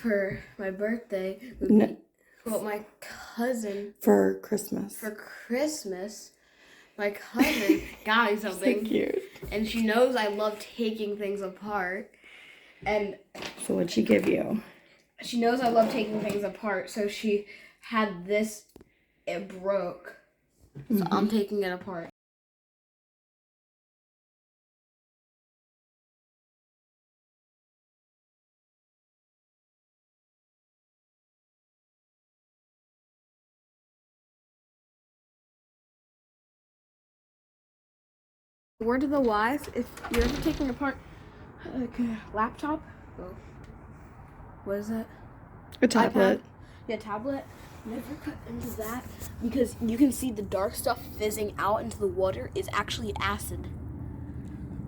for my birthday would No. be what my cousin For Christmas. for Christmas. My cousin got me something. So cute. And she knows I love taking things apart. And So what'd she give you? she knows I love taking things apart, so she had this. It broke. So I'm taking it apart. Word to the wise, if you're ever taking apart like a laptop, what is it? A tablet. Yeah, tablet. Never cut into that because you can see the dark stuff fizzing out into the water is actually acid.